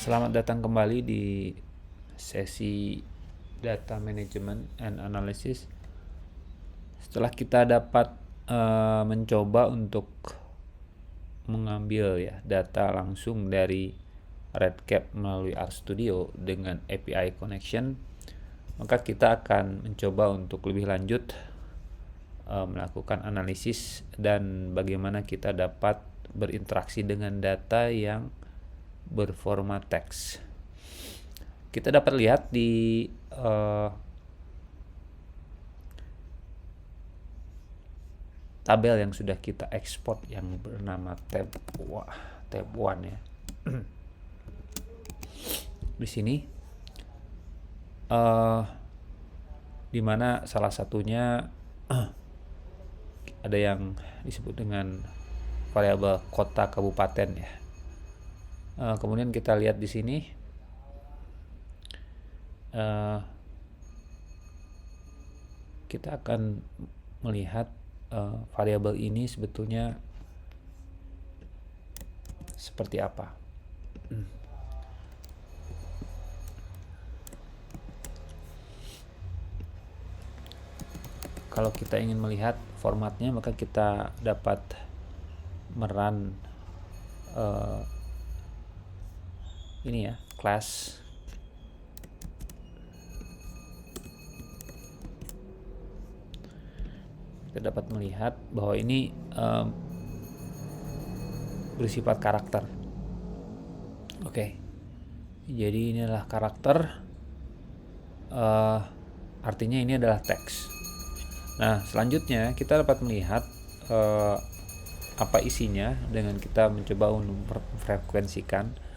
Selamat datang kembali di sesi Data Management and Analysis. Setelah kita dapat mencoba untuk mengambil data langsung dari RedCap melalui RStudio dengan API connection, maka kita akan mencoba untuk lebih lanjut melakukan analisis dan bagaimana kita dapat berinteraksi dengan data yang berformat teks. Kita dapat lihat di tabel yang sudah kita ekspor yang bernama tab 1 ya. Di sini di mana salah satunya ada yang disebut dengan variabel kota kabupaten ya. Kemudian kita lihat di sini kita akan melihat variabel ini sebetulnya seperti apa. Kalau kita ingin melihat formatnya, maka kita dapat merun ini ya, class kita dapat melihat bahwa ini bersifat karakter. Oke. Jadi ini adalah karakter, artinya ini adalah teks. Nah, selanjutnya kita dapat melihat apa isinya dengan kita mencoba memfrekuensikan.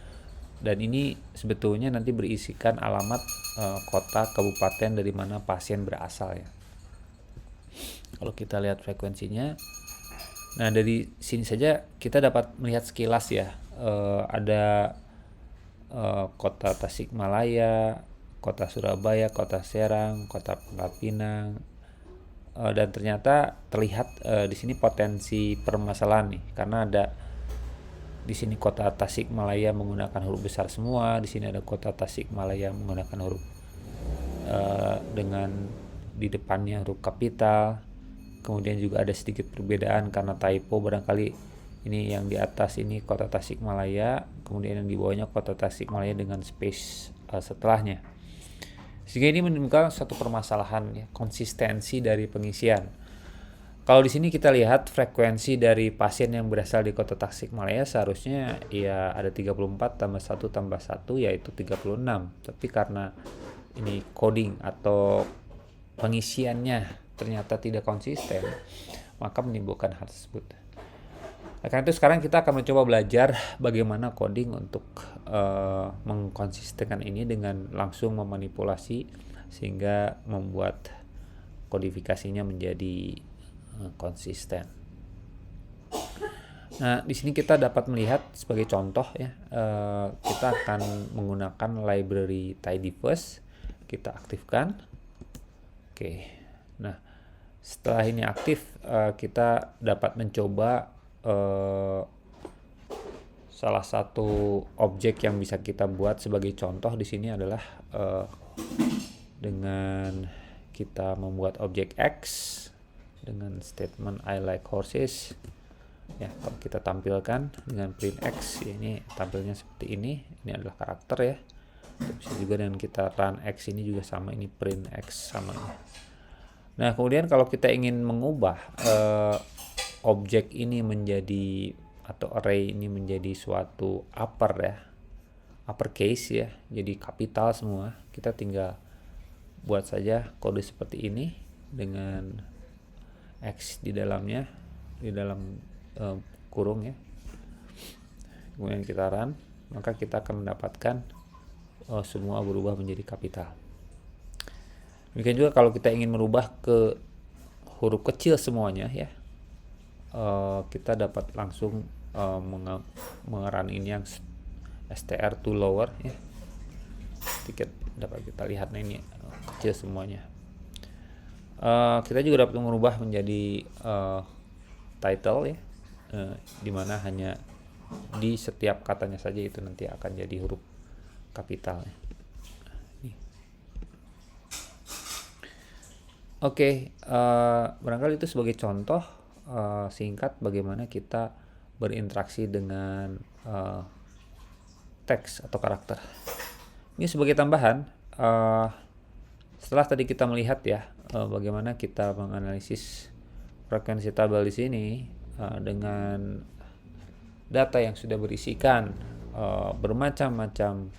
Dan ini sebetulnya nanti berisikan alamat kota, kabupaten dari mana pasien berasal ya. Kalau kita lihat frekuensinya, nah dari sini saja kita dapat melihat sekilas ya. Ada kota Tasikmalaya, kota Surabaya, kota Serang, kota Pangkal Pinang, dan ternyata terlihat di sini potensi permasalahan nih, karena ada di sini kota Tasikmalaya menggunakan huruf besar semua, di sini ada kota Tasikmalaya menggunakan huruf dengan di depannya huruf kapital. Kemudian juga ada sedikit perbedaan karena typo, barangkali ini yang di atas ini kota Tasikmalaya, kemudian yang di bawahnya kota Tasikmalaya dengan space setelahnya. Sehingga ini menimbulkan satu permasalahan ya, konsistensi dari pengisian. Kalau di sini kita lihat frekuensi dari pasien yang berasal di kota Tasikmalaya seharusnya ya ada 34 tambah 1 tambah 1 yaitu 36. Tapi karena ini coding atau pengisiannya ternyata tidak konsisten, maka menimbulkan hal tersebut. Nah, karena itu sekarang kita akan mencoba belajar bagaimana coding untuk mengkonsistenkan ini dengan langsung memanipulasi sehingga membuat kodifikasinya menjadi konsisten. Nah, di sini kita dapat melihat sebagai contoh ya, kita akan menggunakan library tidyverse. Kita aktifkan. Oke. Nah, setelah ini aktif, kita dapat mencoba salah satu objek yang bisa kita buat sebagai contoh di sini adalah dengan kita membuat objek X dengan statement I like horses ya. Kalau kita tampilkan dengan print X ya, ini tampilnya seperti ini adalah karakter ya. Bisa juga dengan kita run X ini juga sama, ini print X sama ya. Nah, kemudian kalau kita ingin mengubah objek ini menjadi atau array ini menjadi suatu uppercase ya, jadi kapital semua, kita tinggal buat saja kode seperti ini dengan X di dalamnya, di dalam kurung ya. Kemudian kita run, maka kita akan mendapatkan semua berubah menjadi kapital. Demikian juga kalau kita ingin merubah ke huruf kecil semuanya ya, kita dapat langsung mengerun ini yang str to lower ya. Sedikit dapat kita lihat, nah ini kecil semuanya. Kita juga dapat merubah menjadi title ya, dimana hanya di setiap katanya saja itu nanti akan jadi huruf kapitalnya. Oke, barangkali itu sebagai contoh singkat bagaimana kita berinteraksi dengan teks atau karakter. Ini sebagai tambahan, setelah tadi kita melihat ya bagaimana kita menganalisis frekuensi tabel di sini dengan data yang sudah berisikan bermacam-macam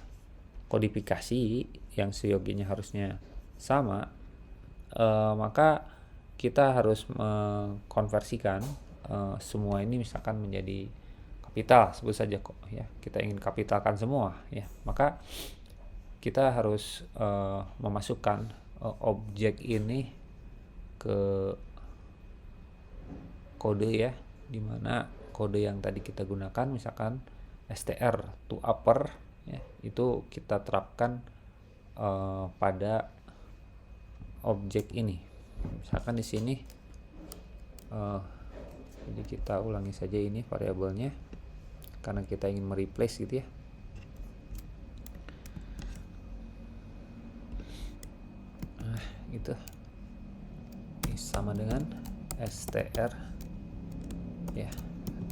kodifikasi yang seyogianya harusnya sama, maka kita harus mengkonversikan semua ini misalkan menjadi kapital, sebut saja kok ya, kita ingin kapitalkan semua ya, maka kita harus memasukkan objek ini ke kode ya, dimana kode yang tadi kita gunakan misalkan str to upper ya, itu kita terapkan pada objek ini. Misalkan di sini jadi kita ulangi saja ini variabelnya karena kita ingin mereplace gitu ya. Gitu. Ini sama dengan str ya,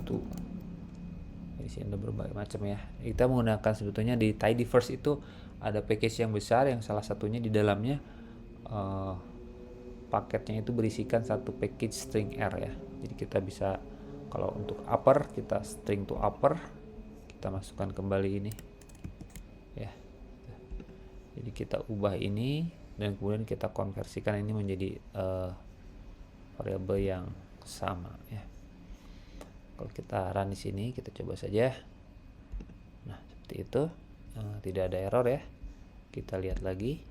to. Di sini ada berbagai macam ya. Kita menggunakan sebetulnya di tidyverse itu ada package yang besar yang salah satunya di dalamnya paketnya itu berisikan satu package string R ya. Jadi kita bisa kalau untuk upper kita string to upper, kita masukkan kembali ini ya. Jadi kita ubah ini dan kemudian kita konversikan ini menjadi variabel yang sama ya. Kalau kita run di sini, kita coba saja. Nah, seperti itu, tidak ada error ya. Kita lihat lagi,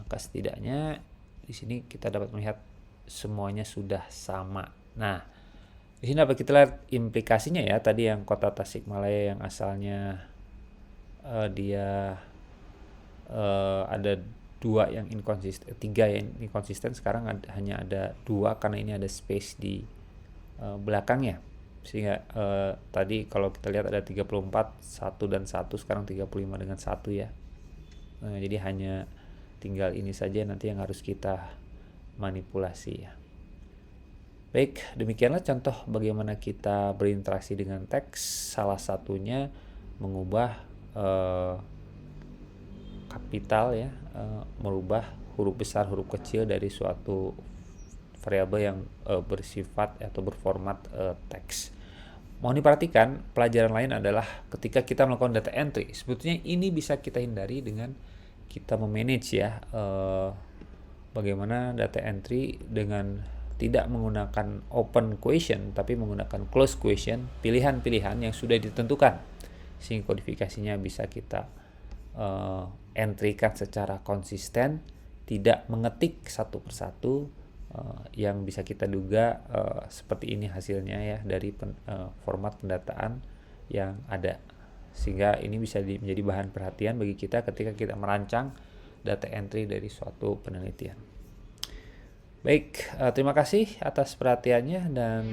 maka setidaknya di sini kita dapat melihat semuanya sudah sama. Nah, di sini dapat kita lihat implikasinya ya. Tadi yang kota Tasikmalaya yang asalnya dia ada 2 yang inkonsisten, 3 yang inkonsisten, sekarang hanya ada 2 karena ini ada space di belakangnya. Sehingga tadi kalau kita lihat ada 34, 1 dan 1, sekarang 35 dengan 1 ya. Jadi hanya tinggal ini saja nanti yang harus kita manipulasi ya. Baik, demikianlah contoh bagaimana kita berinteraksi dengan teks. Salah satunya mengubah kapital ya, merubah huruf besar huruf kecil dari suatu variabel yang bersifat atau berformat teks. Mohon diperhatikan, pelajaran lain adalah ketika kita melakukan data entry, sebetulnya ini bisa kita hindari dengan kita memanage ya bagaimana data entry dengan tidak menggunakan open question tapi menggunakan close question, pilihan-pilihan yang sudah ditentukan sehingga kodifikasinya bisa kita entrykan secara konsisten, tidak mengetik satu persatu yang bisa kita duga seperti ini hasilnya ya dari format pendataan yang ada, sehingga ini bisa menjadi bahan perhatian bagi kita ketika kita merancang data entry dari suatu penelitian. Baik, terima kasih atas perhatiannya dan